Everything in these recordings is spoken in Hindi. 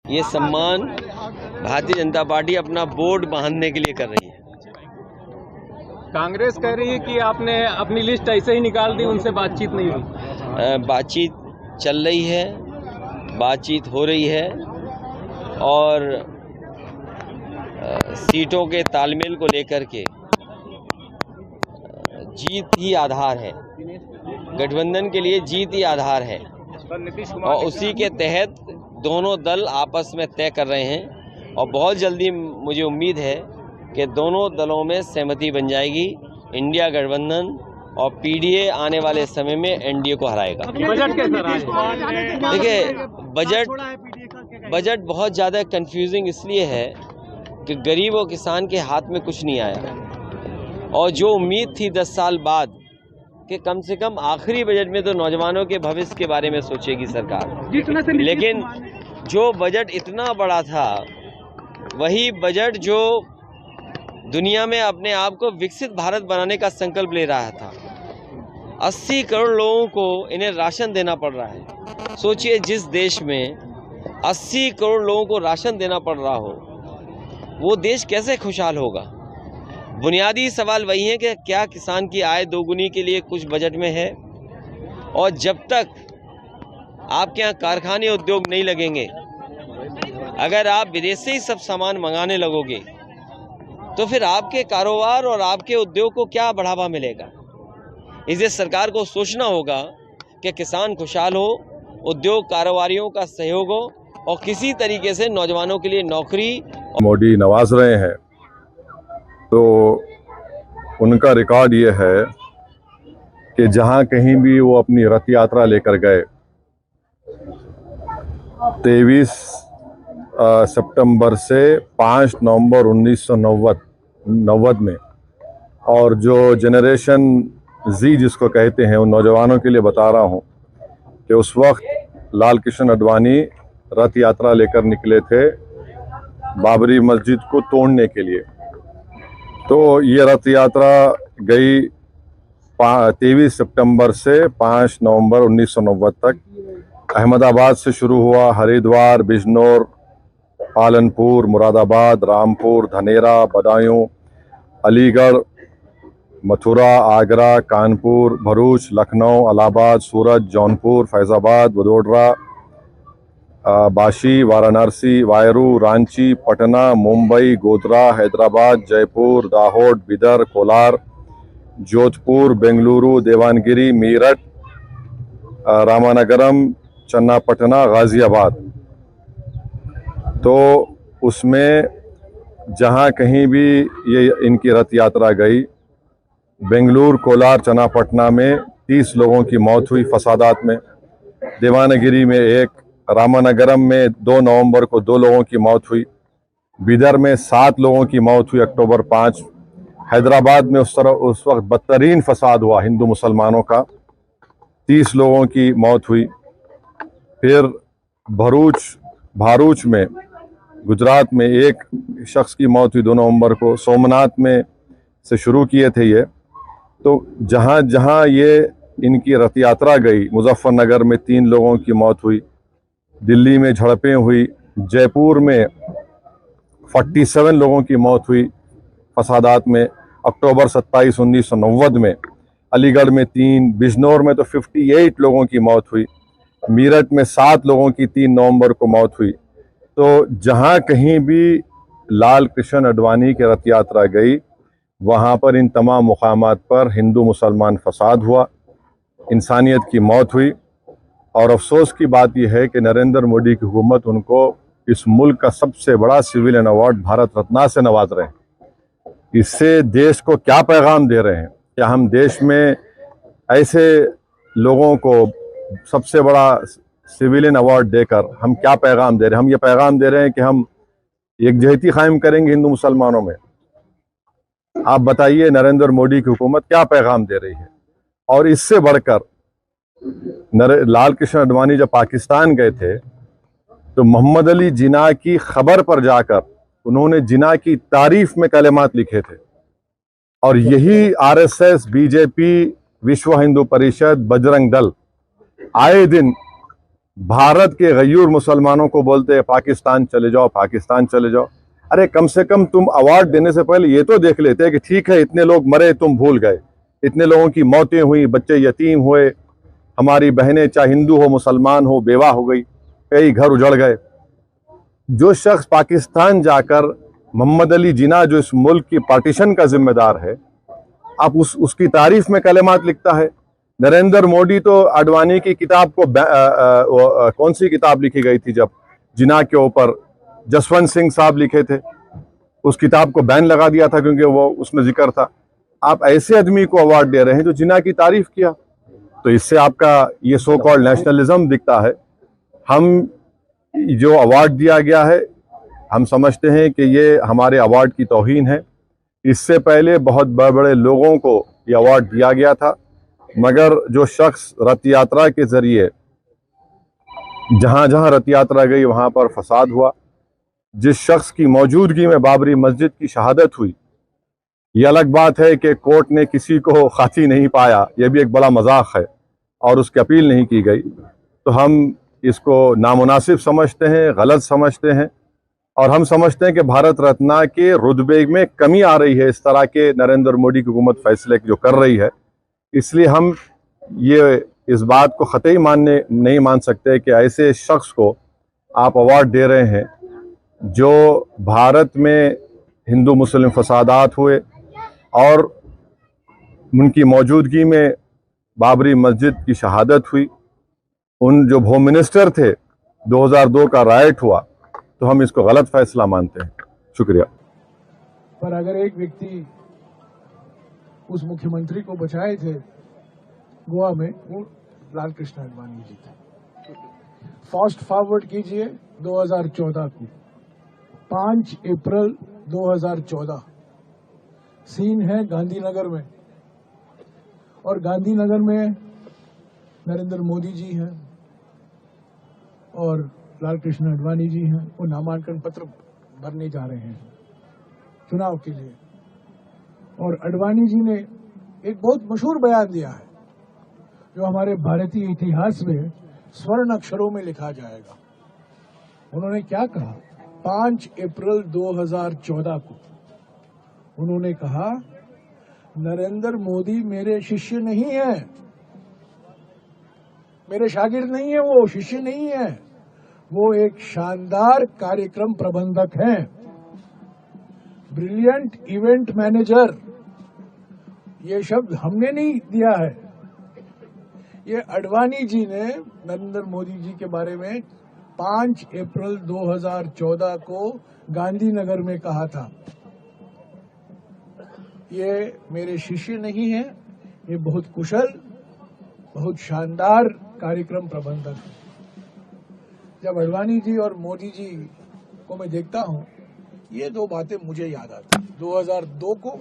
ये सम्मान भारतीय जनता पार्टी अपना बोर्ड बांधने के लिए कर रही है। कांग्रेस कह रही है कि आपने अपनी लिस्ट ऐसे ही निकाल दी, उनसे बातचीत नहीं हुई। बातचीत चल रही है, बातचीत हो रही है और सीटों के तालमेल को लेकर के जीत ही आधार है, गठबंधन के लिए जीत ही आधार है और उसी के तहत दोनों दल आपस में तय कर रहे हैं और बहुत जल्दी मुझे उम्मीद है कि दोनों दलों में सहमति बन जाएगी। इंडिया गठबंधन और पीडीए आने वाले समय में एनडीए को हराएगा। बजट कैसा रहा? देखिए, बजट बहुत ज़्यादा कंफ्यूजिंग इसलिए है कि गरीब और किसान के हाथ में कुछ नहीं आया और जो उम्मीद थी 10 साल बाद कि कम से कम आखिरी बजट में तो नौजवानों के भविष्य के बारे में सोचेगी सरकार, लेकिन जो बजट इतना बड़ा था वही बजट जो दुनिया में अपने आप को विकसित भारत बनाने का संकल्प ले रहा था। 80 करोड़ लोगों को इन्हें राशन देना पड़ रहा है। सोचिए, जिस देश में 80 करोड़ लोगों को राशन देना पड़ रहा हो वो देश कैसे खुशहाल होगा। बुनियादी सवाल वही है कि क्या किसान की आय दोगुनी के लिए कुछ बजट में है, और जब तक आपके यहाँ कारखाने उद्योग नहीं लगेंगे, अगर आप विदेश से ही सब सामान मंगाने लगोगे तो फिर आपके कारोबार और आपके उद्योग को क्या बढ़ावा मिलेगा। इसलिए सरकार को सोचना होगा कि किसान खुशहाल हो, उद्योग कारोबारियों का सहयोग हो और किसी तरीके से नौजवानों के लिए नौकरी। मोदी नवाज रहे हैं तो उनका रिकॉर्ड ये है कि जहां कहीं भी वो अपनी रथ यात्रा लेकर गए, 23 सितंबर से 5 नवंबर 1990 में, और जो जनरेशन जी जिसको कहते हैं उन नौजवानों के लिए बता रहा हूं कि उस वक्त लाल कृष्ण आडवाणी रथ यात्रा लेकर निकले थे बाबरी मस्जिद को तोड़ने के लिए। तो ये रथ यात्रा गई 23 सितंबर से 5 नवंबर 1990 तक। अहमदाबाद से शुरू हुआ, हरिद्वार, बिजनौर, पालनपुर, मुरादाबाद, रामपुर, धनेरा, बदायूं, अलीगढ़, मथुरा, आगरा, कानपुर, भरूच, लखनऊ, इलाहाबाद, सूरत, जौनपुर, फैजाबाद, वडोदरा, बाशी, वाराणसी, वायरू, रांची, पटना, मुंबई, गोधरा, हैदराबाद, जयपुर, दाहोद, बिदर, कोलार, जोधपुर, बेंगलुरु, देवानगिरी, मीरठ, रामानगरम, चन्नापटना, गाजियाबाद। तो उसमें जहां कहीं भी ये इनकी रथ यात्रा गई, बेंगलुरु, कोलार, चन्नापटना में 30 लोगों की मौत हुई फसादात में, देवानगिरी में 1, रामानगरम में 2 नवंबर को 2 लोगों की मौत हुई, बिदर में 7 लोगों की मौत हुई अक्टूबर 5, हैदराबाद में उस वक्त बदतरीन फसाद हुआ हिंदू मुसलमानों का, 30 लोगों की मौत हुई। फिर भारूच में गुजरात में 1 शख्स की मौत हुई 2 नवंबर को। सोमनाथ में से शुरू किए थे ये। तो जहाँ जहाँ ये इनकी रथ यात्रा गई, मुजफ्फरनगर में 3 लोगों की मौत हुई, दिल्ली में झड़पें हुई, जयपुर में 47 लोगों की मौत हुई फसादात में अक्टूबर 27, 1990 में, अलीगढ़ में 3, बिजनौर में तो 58 लोगों की मौत हुई, मीरठ में 7 लोगों की 3 नवंबर को मौत हुई। तो जहां कहीं भी लाल कृष्ण आडवाणी की रथ यात्रा गई वहां पर इन तमाम मुकामात पर हिंदू मुसलमान फसाद हुआ, इंसानियत की मौत हुई। और अफसोस की बात यह है कि नरेंद्र मोदी की हुकूमत उनको इस मुल्क का सबसे बड़ा सिविलियन अवार्ड भारत रत्न से नवाज रहे हैं। इससे देश को क्या पैगाम दे रहे हैं? क्या हम देश में ऐसे लोगों को सबसे बड़ा सिविलियन अवार्ड देकर हम क्या पैगाम दे रहे हैं? हम ये पैगाम दे रहे हैं कि हम एकजहती कायम करेंगे हिंदू मुसलमानों में। आप बताइए नरेंद्र मोदी की हुकूमत क्या पैगाम दे रही है? और इससे बढ़कर लाल कृष्ण आडवाणी जब पाकिस्तान गए थे तो मोहम्मद अली जिन्ना की खबर पर जाकर उन्होंने जिन्ना की तारीफ में कलेमात लिखे थे। और यही आरएसएस, बीजेपी, विश्व हिंदू परिषद, बजरंग दल आए दिन भारत के गयूर मुसलमानों को बोलते हैं पाकिस्तान चले जाओ, पाकिस्तान चले जाओ। अरे कम से कम तुम अवार्ड देने से पहले ये तो देख लेते कि ठीक है इतने लोग मरे, तुम भूल गए, इतने लोगों की मौतें हुई, बच्चे यतीम हुए, हमारी बहनें चाहे हिंदू हो मुसलमान हो बेवा हो गई, कई घर उजड़ गए। जो शख्स पाकिस्तान जाकर मोहम्मद अली जिन्ना जो इस मुल्क की पार्टीशन का जिम्मेदार है, आप उसकी तारीफ में कलेमात लिखता है। नरेंद्र मोदी तो अडवाणी की किताब को कौन सी किताब लिखी गई थी जब जिन्ना के ऊपर जसवंत सिंह साहब लिखे थे, उस किताब को बैन लगा दिया था क्योंकि वो उसमें जिक्र था। आप ऐसे आदमी को अवार्ड दे रहे हैं जो जिन्ना की तारीफ किया, तो इससे आपका ये सो कॉल्ड नेशनलिज्म दिखता है। हम जो अवार्ड दिया गया है हम समझते हैं कि ये हमारे अवार्ड की तौहीन है। इससे पहले बहुत बड़े बड़े लोगों को ये अवार्ड दिया गया था, मगर जो शख्स रथ यात्रा के जरिए जहां जहां रथ यात्रा गई वहां पर फसाद हुआ, जिस शख्स की मौजूदगी में बाबरी मस्जिद की शहादत हुई, ये अलग बात है कि कोर्ट ने किसी को खाती नहीं पाया, यह भी एक बड़ा मजाक है और उसकी अपील नहीं की गई, तो हम इसको नामुनासिब समझते हैं, गलत समझते हैं। और हम समझते हैं कि भारत रत्न के रुतबे में कमी आ रही है इस तरह के नरेंद्र मोदी की हुकूमत फैसले जो कर रही है। इसलिए हम ये इस बात को ख़तई नहीं मान सकते कि ऐसे शख्स को आप अवार्ड दे रहे हैं जो भारत में हिंदू मुस्लिम फसादात हुए और उनकी मौजूदगी में बाबरी मस्जिद की शहादत हुई, उन जो होम मिनिस्टर थे 2002 का राइट हुआ, तो हम इसको गलत फैसला मानते हैं। शुक्रिया। पर अगर एक व्यक्ति उस मुख्यमंत्री को बचाए थे गोवा में, वो लाल कृष्ण आडवाणी जी थे। फास्ट फॉरवर्ड कीजिए 2014 को, 5 अप्रैल 2014, सीन है गांधीनगर में, और गांधीनगर में नरेंद्र मोदी जी हैं और लाल कृष्ण आडवाणी जी हैं। वो नामांकन पत्र भरने जा रहे हैं चुनाव के लिए, और आडवाणी जी ने एक बहुत मशहूर बयान दिया है जो हमारे भारतीय इतिहास में स्वर्ण अक्षरों में लिखा जाएगा। उन्होंने क्या कहा? 5 अप्रैल 2014 को उन्होंने कहा, नरेंद्र मोदी मेरे शिष्य नहीं है, मेरे शागिर्द नहीं है, वो शिष्य नहीं है, वो एक शानदार कार्यक्रम प्रबंधक हैं, ब्रिलियंट इवेंट मैनेजर। ये शब्द हमने नहीं दिया है, ये आडवाणी जी ने नरेंद्र मोदी जी के बारे में 5 अप्रैल 2014 को गांधीनगर में कहा था। ये मेरे शिष्य नहीं है, ये बहुत कुशल, बहुत शानदार कार्यक्रम प्रबंधक है। जब आडवाणी जी और मोदी जी को मैं देखता हूं, ये दो बातें मुझे याद आती। 2002 को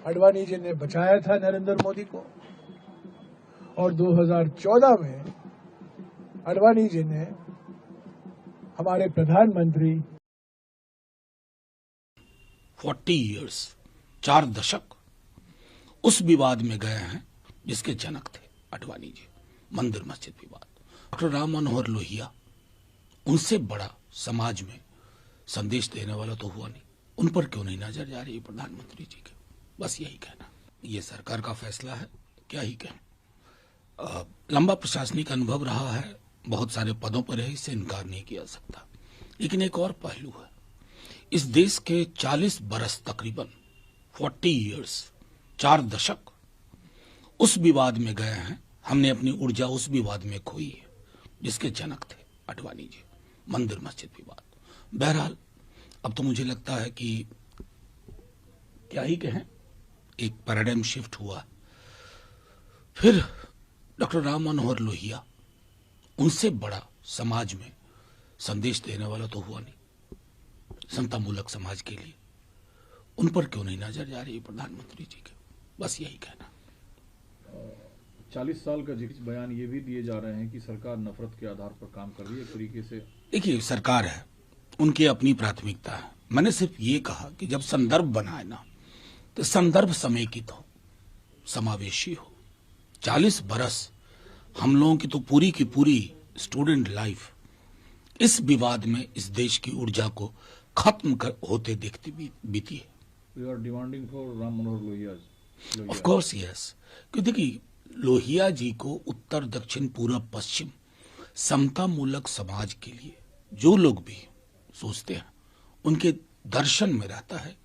आडवाणी जी ने बचाया था नरेंद्र मोदी को, और 2014 में आडवाणी जी ने हमारे प्रधानमंत्री 40 ईयर्स 4 दशक उस विवाद में गए हैं जिसके जनक थे आडवाणी जी, मंदिर मस्जिद विवाद। डॉक्टर राम मनोहर लोहिया, उनसे बड़ा समाज में संदेश देने वाला तो हुआ नहीं। उन पर क्यों नहीं नजर जा रही प्रधानमंत्री जी के? बस यही कहना। ये सरकार का फैसला है, क्या ही कहें। लंबा प्रशासनिक अनुभव रहा है, बहुत सारे पदों पर है, इससे इनकार नहीं किया सकता। लेकिन एक और पहलू है, इस देश के 40 बरस, तकरीबन 40 ईयर्स 4 दशक उस विवाद में गए हैं। हमने अपनी ऊर्जा उस विवाद में खोई है जिसके जनक थे आडवाणी जी, मंदिर मस्जिद विवाद। बहरहाल अब तो मुझे लगता है कि क्या ही कहें, एक पैराडाइम शिफ्ट हुआ। फिर डॉक्टर राम मनोहर लोहिया, उनसे बड़ा समाज में संदेश देने वाला तो हुआ नहीं, समतामूलक समाज के लिए। उन पर क्यों नहीं नजर जा रही प्रधानमंत्री जी के? बस यही कहना। 40 साल का जिक्र बयान ये भी दिए जा रहे हैं कि सरकार नफरत के आधार पर काम कर रही है एक तरीके से। देखिए, सरकार है, उनकी अपनी प्राथमिकता है। मैंने सिर्फ ये कहा कि जब संदर्भ बनाए ना, तो संदर्भ समेकित हो, समावेशी हो। 40 बरस हम लोगों की तो पूरी की पूरी स्टूडेंट लाइफ इस विवाद में इस देश की ऊर्जा को खत्म होते देखती बीती है। You are demanding for Ram Manohar Lohia. Of course yes, क्योंकि देखिए लोहिया जी को उत्तर दक्षिण पूर्व पश्चिम समता मूलक समाज के लिए जो लोग भी सोचते हैं उनके दर्शन में रहता है